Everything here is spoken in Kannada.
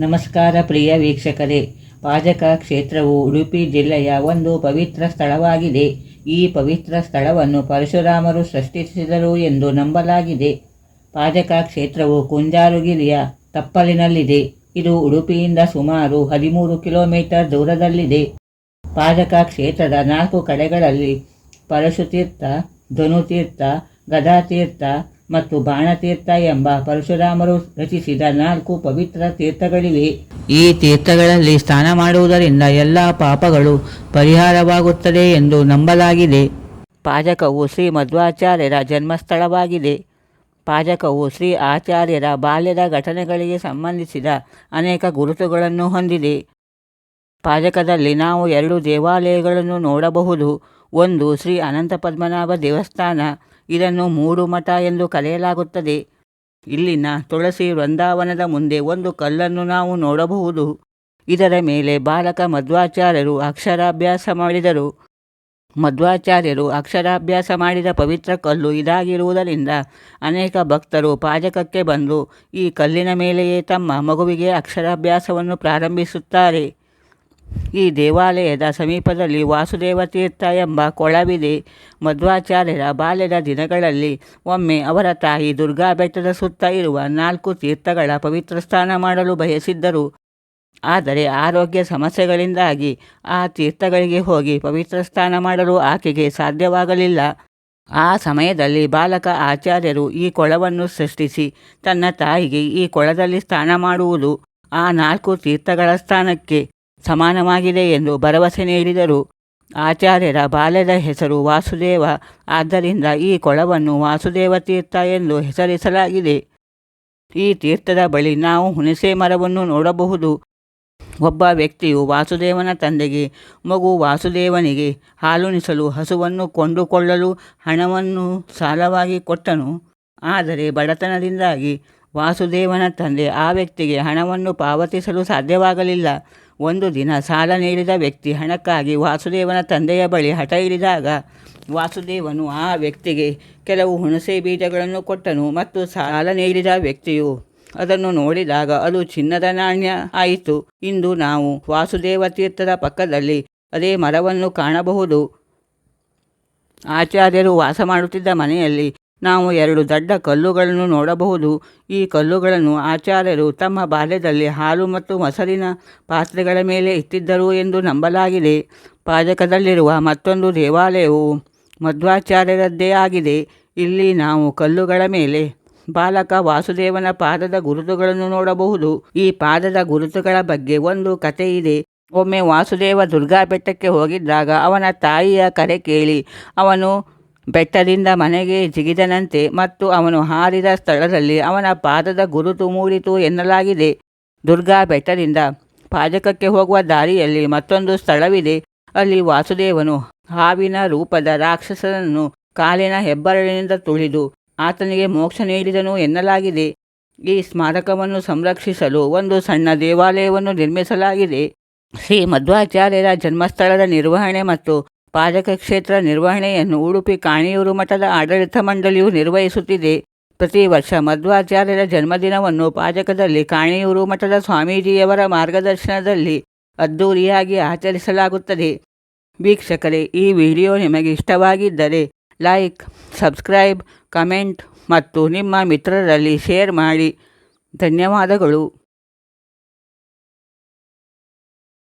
ನಮಸ್ಕಾರ ಪ್ರಿಯ ವೀಕ್ಷಕರೇ. ಪಾಜಕ ಕ್ಷೇತ್ರವು ಉಡುಪಿ ಜಿಲ್ಲೆಯ ಒಂದು ಪವಿತ್ರ ಸ್ಥಳವಾಗಿದೆ. ಈ ಪವಿತ್ರ ಸ್ಥಳವನ್ನು ಪರಶುರಾಮರು ಸೃಷ್ಟಿಸಿದರು ಎಂದು ನಂಬಲಾಗಿದೆ. ಪಾಜಕ ಕ್ಷೇತ್ರವು ಕುಂಜಾರುಗಿರಿಯ ತಪ್ಪಲಿನಲ್ಲಿದೆ. ಇದು ಉಡುಪಿಯಿಂದ ಸುಮಾರು 13 ಕಿಲೋಮೀಟರ್ ದೂರದಲ್ಲಿದೆ. ಪಾಜಕ ಕ್ಷೇತ್ರದ 4 ಕಡೆಗಳಲ್ಲಿ ಪರಶುತೀರ್ಥ, ಧನುತೀರ್ಥ, ಗದಾತೀರ್ಥ ಮತ್ತು ಬಾಣತೀರ್ಥ ಎಂಬ ಪರಶುರಾಮರು ರಚಿಸಿದ 4 ಪವಿತ್ರ ತೀರ್ಥಗಳಿವೆ. ಈ ತೀರ್ಥಗಳಲ್ಲಿ ಸ್ನಾನ ಮಾಡುವುದರಿಂದ ಎಲ್ಲ ಪಾಪಗಳು ಪರಿಹಾರವಾಗುತ್ತದೆ ಎಂದು ನಂಬಲಾಗಿದೆ. ಪಾಜಕವು ಶ್ರೀ ಮಧ್ವಾಚಾರ್ಯರ ಜನ್ಮಸ್ಥಳವಾಗಿದೆ. ಪಾಜಕವು ಶ್ರೀ ಆಚಾರ್ಯರ ಬಾಲ್ಯದ ಘಟನೆಗಳಿಗೆ ಸಂಬಂಧಿಸಿದ ಅನೇಕ ಗುರುತುಗಳನ್ನು ಹೊಂದಿದೆ. ಪಾಜಕದಲ್ಲಿ ನಾವು 2 ದೇವಾಲಯಗಳನ್ನು ನೋಡಬಹುದು. ಒಂದು ಶ್ರೀ ಅನಂತ ಪದ್ಮನಾಭ ದೇವಸ್ಥಾನ. ಇದನ್ನು 3 ಮಠ ಎಂದು ಕರೆಯಲಾಗುತ್ತದೆ. ಇಲ್ಲಿನ ತುಳಸಿ ವೃಂದಾವನದ ಮುಂದೆ ಒಂದು ಕಲ್ಲನ್ನು ನಾವು ನೋಡಬಹುದು. ಇದರ ಮೇಲೆ ಬಾಲಕ ಮಧ್ವಾಚಾರ್ಯರು ಅಕ್ಷರಾಭ್ಯಾಸ ಮಾಡಿದರು. ಮಧ್ವಾಚಾರ್ಯರು ಅಕ್ಷರಾಭ್ಯಾಸ ಮಾಡಿದ ಪವಿತ್ರ ಕಲ್ಲು ಇದಾಗಿರುವುದರಿಂದ ಅನೇಕ ಭಕ್ತರು ಪಾಜಕಕ್ಕೆ ಬಂದು ಈ ಕಲ್ಲಿನ ಮೇಲೆಯೇ ತಮ್ಮ ಮಗುವಿಗೆ ಅಕ್ಷರಾಭ್ಯಾಸವನ್ನು ಪ್ರಾರಂಭಿಸುತ್ತಾರೆ. ಈ ದೇವಾಲಯದ ಸಮೀಪದಲ್ಲಿ ವಾಸುದೇವ ತೀರ್ಥ ಎಂಬ ಕೊಳವಿದೆ. ಮಧ್ವಾಚಾರ್ಯರ ಬಾಲ್ಯದ ದಿನಗಳಲ್ಲಿ ಒಮ್ಮೆ ಅವರ ತಾಯಿ ದುರ್ಗಾ ಬೆಟ್ಟದ ಸುತ್ತ ಇರುವ 4 ತೀರ್ಥಗಳ ಪವಿತ್ರ ಸ್ನಾನ ಮಾಡಲು ಬಯಸಿದ್ದರು. ಆದರೆ ಆರೋಗ್ಯ ಸಮಸ್ಯೆಗಳಿಂದಾಗಿ ಆ ತೀರ್ಥಗಳಿಗೆ ಹೋಗಿ ಪವಿತ್ರ ಸ್ನಾನ ಮಾಡಲು ಆಕೆಗೆ ಸಾಧ್ಯವಾಗಲಿಲ್ಲ. ಆ ಸಮಯದಲ್ಲಿ ಬಾಲಕ ಆಚಾರ್ಯರು ಈ ಕೊಳವನ್ನು ಸೃಷ್ಟಿಸಿ ತನ್ನ ತಾಯಿಗೆ ಈ ಕೊಳದಲ್ಲಿ ಸ್ನಾನ ಮಾಡುವುದು ಆ 4 ತೀರ್ಥಗಳ ಸ್ಥಾನಕ್ಕೆ ಸಮಾನವಾಗಿದೆ ಎಂದು ಭರವಸೆ ನೀಡಿದರು. ಆಚಾರ್ಯರ ಬಾಲ್ಯದ ಹೆಸರು ವಾಸುದೇವ. ಆದ್ದರಿಂದ ಈ ಕೊಳವನ್ನು ವಾಸುದೇವ ತೀರ್ಥ ಎಂದು ಹೆಸರಿಸಲಾಗಿದೆ. ಈ ತೀರ್ಥದ ಬಳಿ ನಾವು ಹುಣಸೆ ಮರವನ್ನು ನೋಡಬಹುದು. ಒಬ್ಬ ವ್ಯಕ್ತಿಯು ವಾಸುದೇವನ ತಂದೆಗೆ ಮಗು ವಾಸುದೇವನಿಗೆ ಹಾಲುಣಿಸಲು ಹಸುವನ್ನು ಕೊಂಡುಕೊಳ್ಳಲು ಹಣವನ್ನು ಸಾಲವಾಗಿ ಕೊಟ್ಟನು. ಆದರೆ ಬಡತನದಿಂದಾಗಿ ವಾಸುದೇವನ ತಂದೆ ಆ ವ್ಯಕ್ತಿಗೆ ಹಣವನ್ನು ಪಾವತಿಸಲು ಸಾಧ್ಯವಾಗಲಿಲ್ಲ. ಒಂದು ದಿನ ಸಾಲ ನೀಡಿದ ವ್ಯಕ್ತಿ ಹಣಕ್ಕಾಗಿ ವಾಸುದೇವನ ತಂದೆಯ ಬಳಿ ಹಠ ಹಿಡಿದಾಗ ವಾಸುದೇವನು ಆ ವ್ಯಕ್ತಿಗೆ ಕೆಲವು ಹುಣಸೆ ಬೀಜಗಳನ್ನು ಕೊಟ್ಟನು ಮತ್ತು ಸಾಲ ನೀಡಿದ ವ್ಯಕ್ತಿಯು ಅದನ್ನು ನೋಡಿದಾಗ ಅದು ಚಿನ್ನದ ನಾಣ್ಯ ಆಯಿತು. ಇಂದು ನಾವು ವಾಸುದೇವ ತೀರ್ಥದ ಪಕ್ಕದಲ್ಲಿ ಅದೇ ಮರವನ್ನು ಕಾಣಬಹುದು. ಆಚಾರ್ಯರು ವಾಸ ಮಾಡುತ್ತಿದ್ದ ಮನೆಯಲ್ಲಿ ನಾವು 2 ದೊಡ್ಡ ಕಲ್ಲುಗಳನ್ನು ನೋಡಬಹುದು. ಈ ಕಲ್ಲುಗಳನ್ನು ಆಚಾರ್ಯರು ತಮ್ಮ ಬಾಲ್ಯದಲ್ಲಿ ಹಾಲು ಮತ್ತು ಮೊಸರಿನ ಪಾತ್ರೆಗಳ ಮೇಲೆ ಇಟ್ಟಿದ್ದರು ಎಂದು ನಂಬಲಾಗಿದೆ. ಪಾಜಕದಲ್ಲಿರುವ ಮತ್ತೊಂದು ದೇವಾಲಯವು ಮಧ್ವಾಚಾರ್ಯರದ್ದೇ ಆಗಿದೆ. ಇಲ್ಲಿ ನಾವು ಕಲ್ಲುಗಳ ಮೇಲೆ ಬಾಲಕ ವಾಸುದೇವನ ಪಾದದ ಗುರುತುಗಳನ್ನು ನೋಡಬಹುದು. ಈ ಪಾದದ ಗುರುತುಗಳ ಬಗ್ಗೆ ಒಂದು ಕತೆ ಇದೆ. ಒಮ್ಮೆ ವಾಸುದೇವ ದುರ್ಗಾ ಬೆಟ್ಟಕ್ಕೆ ಹೋಗಿದ್ದಾಗ ಅವನ ತಾಯಿಯ ಕರೆ ಕೇಳಿ ಅವನು ಬೆಟ್ಟದಿಂದ ಮನೆಗೆ ಜಿಗಿದನಂತೆ ಮತ್ತು ಅವನು ಹಾರಿದ ಸ್ಥಳದಲ್ಲಿ ಅವನ ಪಾದದ ಗುರುತು ಮೂಡಿತು ಎನ್ನಲಾಗಿದೆ. ದುರ್ಗಾ ಬೆಟ್ಟದಿಂದ ಪಾಜಕಕ್ಕೆ ಹೋಗುವ ದಾರಿಯಲ್ಲಿ ಮತ್ತೊಂದು ಸ್ಥಳವಿದೆ. ಅಲ್ಲಿ ವಾಸುದೇವನು ಹಾವಿನ ರೂಪದ ರಾಕ್ಷಸನನ್ನು ಕಾಲಿನ ಹೆಬ್ಬರಳಿನಿಂದ ತುಳಿದು ಆತನಿಗೆ ಮೋಕ್ಷ ನೀಡಿದನು ಎನ್ನಲಾಗಿದೆ. ಈ ಸ್ಮಾರಕವನ್ನು ಸಂರಕ್ಷಿಸಲು ಒಂದು ಸಣ್ಣ ದೇವಾಲಯವನ್ನು ನಿರ್ಮಿಸಲಾಗಿದೆ. ಶ್ರೀ ಮಧ್ವಾಚಾರ್ಯರ ಜನ್ಮಸ್ಥಳದ ನಿರ್ವಹಣೆ ಮತ್ತು ಪಾಜಕ ಕ್ಷೇತ್ರ ನಿರ್ವಹಣೆಯನ್ನು ಉಡುಪಿ ಕಾಣಿಯೂರು ಮಠದ ಆಡಳಿತ ಮಂಡಳಿಯು ನಿರ್ವಹಿಸುತ್ತಿದೆ. ಪ್ರತಿ ವರ್ಷ ಮಧ್ವಾಚಾರ್ಯರ ಜನ್ಮದಿನವನ್ನು ಪಾಜಕದಲ್ಲಿ ಕಾಣಿಯೂರು ಮಠದ ಸ್ವಾಮೀಜಿಯವರ ಮಾರ್ಗದರ್ಶನದಲ್ಲಿ ಅದ್ಧೂರಿಯಾಗಿ ಆಚರಿಸಲಾಗುತ್ತದೆ. ವೀಕ್ಷಕರೇ, ಈ ವಿಡಿಯೋ ನಿಮಗೆ ಇಷ್ಟವಾಗಿದ್ದರೆ ಲೈಕ್, ಸಬ್ಸ್ಕ್ರೈಬ್, ಕಮೆಂಟ್ ಮತ್ತು ನಿಮ್ಮ ಮಿತ್ರರಲ್ಲಿ ಶೇರ್ ಮಾಡಿ. ಧನ್ಯವಾದಗಳು.